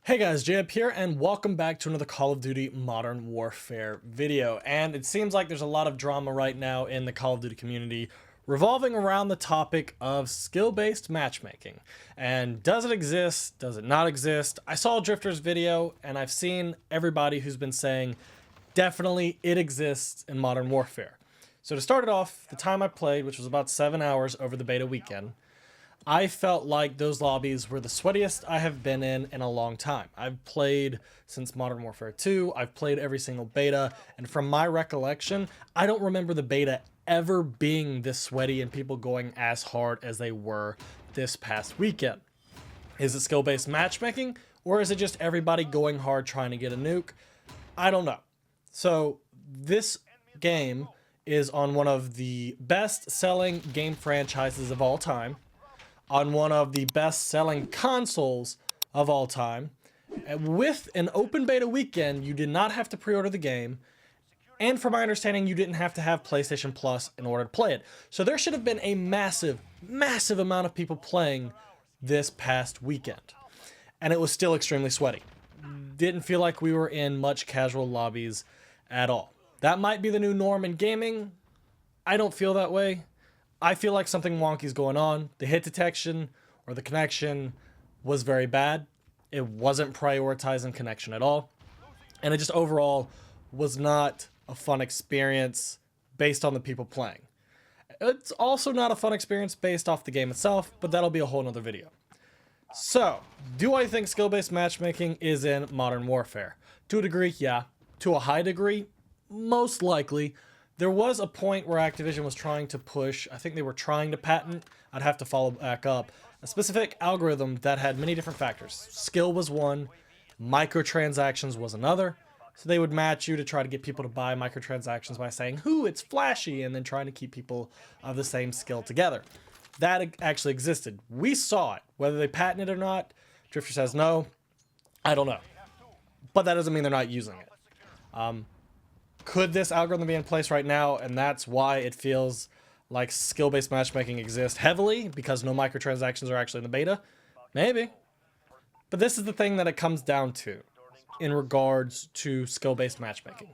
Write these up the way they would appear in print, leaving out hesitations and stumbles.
Hey guys, Jab here, and welcome back to another Call of Duty Modern Warfare video. And it seems like there's a lot of drama right now in the Call of Duty community revolving around the topic of skill-based matchmaking. And does it exist? Does it not exist? I saw Drifter's video, and I've seen everybody who's been saying definitely it exists in Modern Warfare. So to start it off, the time I played, which was about 7 hours over the beta weekend, I felt like those lobbies were the sweatiest I have been in a long time. I've played since Modern Warfare 2, I've played every single beta, and from my recollection, I don't remember the beta ever being this sweaty and people going as hard as they were this past weekend. Is it skill-based matchmaking, or is it just everybody going hard trying to get a nuke? I don't know. So this game is on one of the best-selling game franchises of all time, on one of the best-selling consoles of all time. And with an open beta weekend, you did not have to pre-order the game, and from my understanding, you didn't have to have PlayStation Plus in order to play it. So there should have been a massive, massive amount of people playing this past weekend, and it was still extremely sweaty. Didn't feel like we were in much casual lobbies at all. That might be the new norm in gaming. I don't feel that way. I feel like something wonky's going on. The hit detection or the connection was very bad. It wasn't prioritizing connection at all. And it just overall was not a fun experience based on the people playing. It's also not a fun experience based off the game itself, but that'll be a whole nother video. So, do I think skill-based matchmaking is in Modern Warfare? To a degree, yeah. To a high degree, most likely. There was a point where Activision was trying to push, I think they were trying to patent, I'd have to follow back up, a specific algorithm that had many different factors. Skill was one, microtransactions was another. So they would match you to try to get people to buy microtransactions by saying, "Ooh, it's flashy," and then trying to keep people of the same skill together. That actually existed. We saw it. Whether they patented it or not, Drifter says no. I don't know. But that doesn't mean they're not using it. Could this algorithm be in place right now, and that's why it feels like skill-based matchmaking exists heavily, because no microtransactions are actually in the beta? Maybe. But this is the thing that it comes down to in regards to skill-based matchmaking.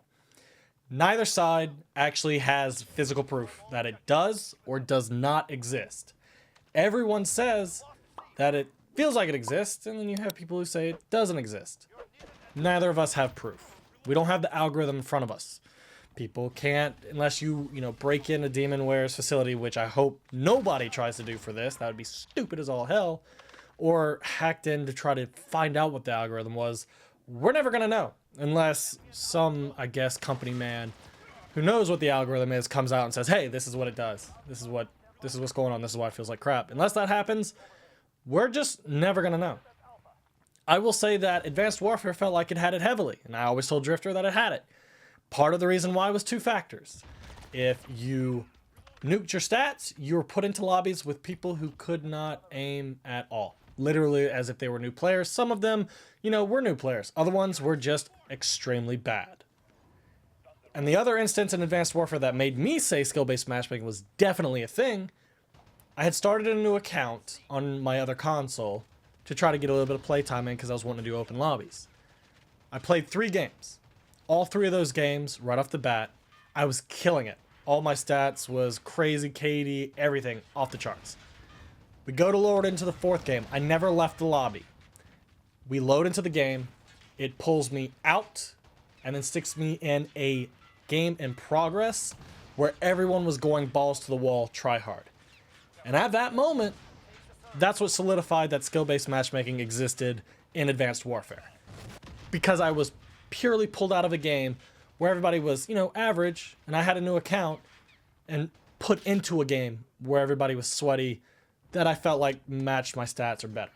Neither side actually has physical proof that it does or does not exist. Everyone says that it feels like it exists, and then you have people who say it doesn't exist. Neither of us have proof. We don't have the algorithm in front of us. People can't, unless you break into Demonware's facility, which I hope nobody tries to do for this. That would be stupid as all hell. Or hacked in to try to find out what the algorithm was. We're never going to know. Unless some, I guess, company man who knows what the algorithm is comes out and says, "Hey, this is what it does. This is what's going on. This is why it feels like crap." Unless that happens, we're just never going to know. I will say that Advanced Warfare felt like it had it heavily, and I always told Drifter that it had it. Part of the reason why was two factors. If you nuked your stats, you were put into lobbies with people who could not aim at all. Literally as if they were new players. Some of them, were new players. Other ones were just extremely bad. And the other instance in Advanced Warfare that made me say skill-based matchmaking was definitely a thing, I had started a new account on my other console to try to get a little bit of playtime in because I was wanting to do open lobbies. I played 3 games. All 3 of those games, right off the bat, I was killing it. All my stats was crazy, KD, everything off the charts. We go to load into the 4th game. I never left the lobby. We load into the game. It pulls me out and then sticks me in a game in progress where everyone was going balls to the wall, try hard. And at that moment, that's what solidified that skill-based matchmaking existed in Advanced Warfare. Because I was purely pulled out of a game where everybody was, average, and I had a new account and put into a game where everybody was sweaty that I felt like matched my stats or better.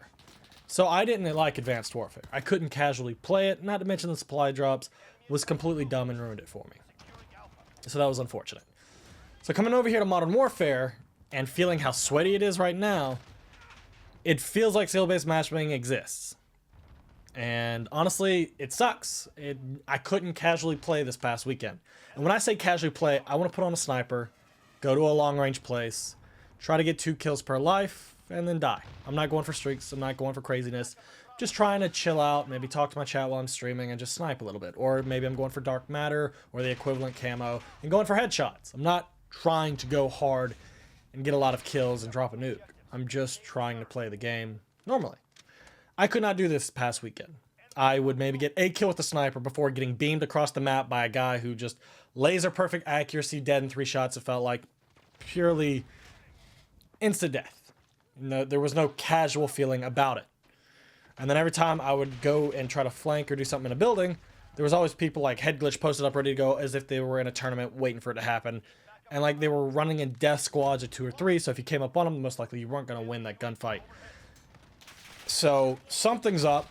So I didn't like Advanced Warfare. I couldn't casually play it, not to mention the supply drops was completely dumb and ruined it for me. So that was unfortunate. So coming over here to Modern Warfare and feeling how sweaty it is right now, it feels like skill-based matchmaking exists. And honestly, it sucks. I couldn't casually play this past weekend. And when I say casually play, I want to put on a sniper, go to a long-range place, try to get 2 kills per life, and then die. I'm not going for streaks. I'm not going for craziness. just trying to chill out, maybe talk to my chat while I'm streaming and just snipe a little bit. Or maybe I'm going for dark matter or the equivalent camo and going for headshots. I'm not trying to go hard and get a lot of kills and drop a nuke. I'm just trying to play the game normally. I could not do this past weekend. I would maybe get a kill with the sniper before getting beamed across the map by a guy who just laser perfect accuracy, dead in 3 shots. It felt like purely instant death. No, there was no casual feeling about it. And then every time I would go and try to flank or do something in a building, there was always people like head glitch posted up ready to go as if they were in a tournament waiting for it to happen. And like they were running in death squads of 2 or 3, so if you came up on them, most likely you weren't going to win that gunfight. So something's up.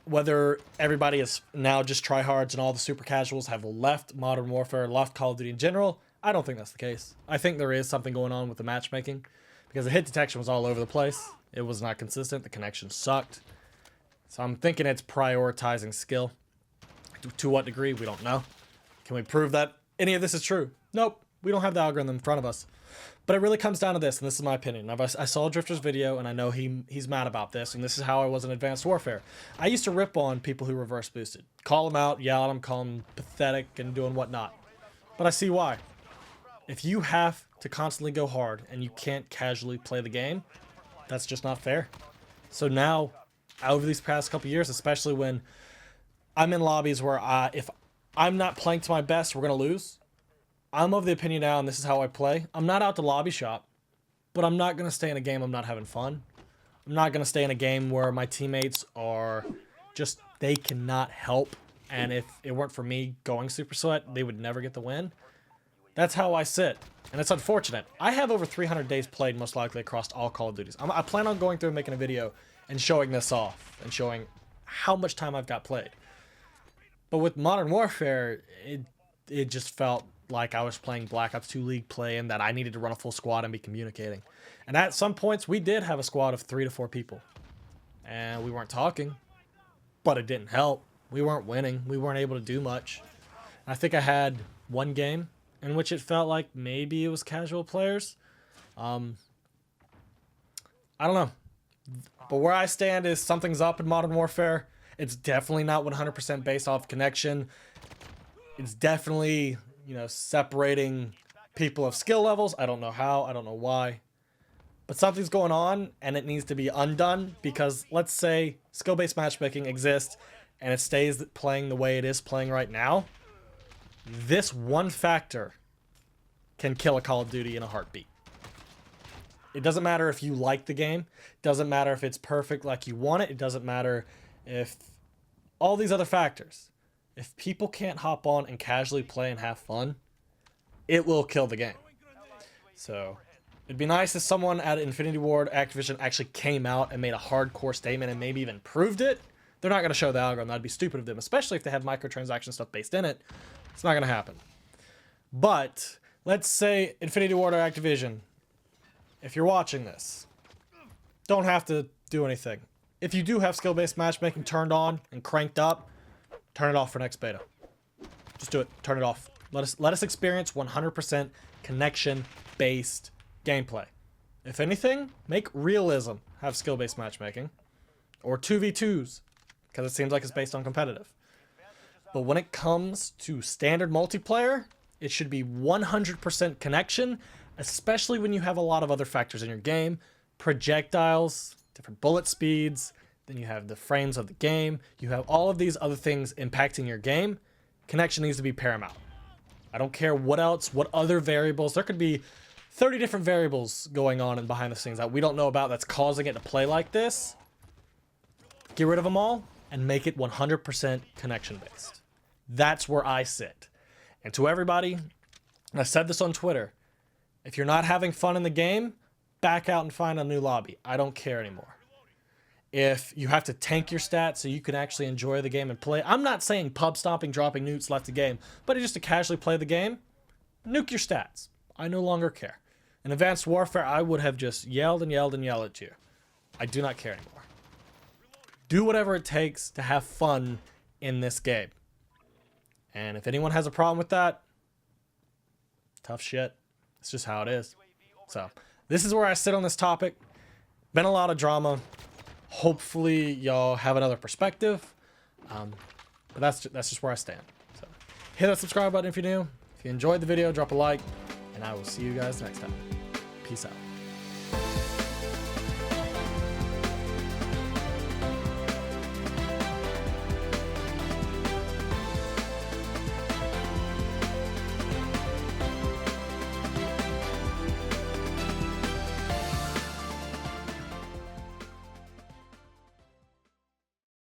Whether everybody is now just tryhards and all the super casuals have left Modern Warfare, left Call of Duty in general, I don't think that's the case. I think there is something going on with the matchmaking because the hit detection was all over the place. It was not consistent. The connection sucked. So I'm thinking it's prioritizing skill. To what degree, we don't know. Can we prove that any of this is true? Nope. We don't have the algorithm in front of us. But it really comes down to this, and this is my opinion. I saw Drifter's video, and I know he's mad about this, and this is how I was in Advanced Warfare. I used to rip on people who reverse boosted. Call them out, yell at them, call them pathetic, and doing whatnot. But I see why. If you have to constantly go hard, and you can't casually play the game, that's just not fair. So now, over these past couple years, especially when I'm in lobbies where if I'm not playing to my best, we're going to lose. I'm of the opinion now, and this is how I play. I'm not out to lobby shop, but I'm not going to stay in a game I'm not having fun. I'm not going to stay in a game where my teammates are just, they cannot help. And if it weren't for me going super sweat, they would never get the win. That's how I sit. And it's unfortunate. I have over 300 days played, most likely, across all Call of Duties. I plan on going through and making a video and showing this off and showing how much time I've got played. But with Modern Warfare, it just felt like I was playing Black Ops 2 League play and that I needed to run a full squad and be communicating. And at some points, we did have a squad of 3 to 4 people. And we weren't talking, but it didn't help. We weren't winning. We weren't able to do much. I think I had one game in which it felt like maybe it was casual players. I don't know. But where I stand is something's up in Modern Warfare. It's definitely not 100% based off connection. It's definitely, separating people of skill levels. I don't know how. I don't know why. But something's going on, and it needs to be undone because, let's say, skill-based matchmaking exists, and it stays playing the way it is playing right now. This one factor can kill a Call of Duty in a heartbeat. It doesn't matter if you like the game. It doesn't matter if it's perfect like you want it. It doesn't matter if all these other factors. If people can't hop on and casually play and have fun, it will kill the game. So it'd be nice if someone at Infinity Ward, Activision, actually came out and made a hardcore statement and maybe even proved it. They're not going to show the algorithm. That'd be stupid of them, especially if they have microtransaction stuff based in it. It's not going to happen. But let's say Infinity Ward or Activision, if you're watching this, don't have to do anything. If you do have skill-based matchmaking turned on and cranked up, turn it off for next beta. Just do it. Turn it off. Let us experience 100% connection-based gameplay. If anything, make realism have skill-based matchmaking. Or 2v2s, because it seems like it's based on competitive. But when it comes to standard multiplayer, it should be 100% connection, especially when you have a lot of other factors in your game. Projectiles, different bullet speeds, then you have the frames of the game. You have all of these other things impacting your game. Connection needs to be paramount. I don't care what else, what other variables. There could be 30 different variables going on in behind the scenes that we don't know about that's causing it to play like this. Get rid of them all and make it 100% connection based. That's where I sit. And to everybody, and I said this on Twitter, if you're not having fun in the game, back out and find a new lobby. I don't care anymore. If you have to tank your stats so you can actually enjoy the game and play. I'm not saying pub stomping, dropping nukes left the game, but just to casually play the game, nuke your stats. I no longer care. In Advanced Warfare, I would have just yelled and yelled and yelled at you. I do not care anymore. Do whatever it takes to have fun in this game. And if anyone has a problem with that, tough shit. It's just how it is. So, this is where I sit on this topic. Been a lot of drama. Hopefully y'all have another perspective. But that's just where I stand. So hit that subscribe button if you're new. If you enjoyed the video, drop a like, and I will see you guys next time. Peace out.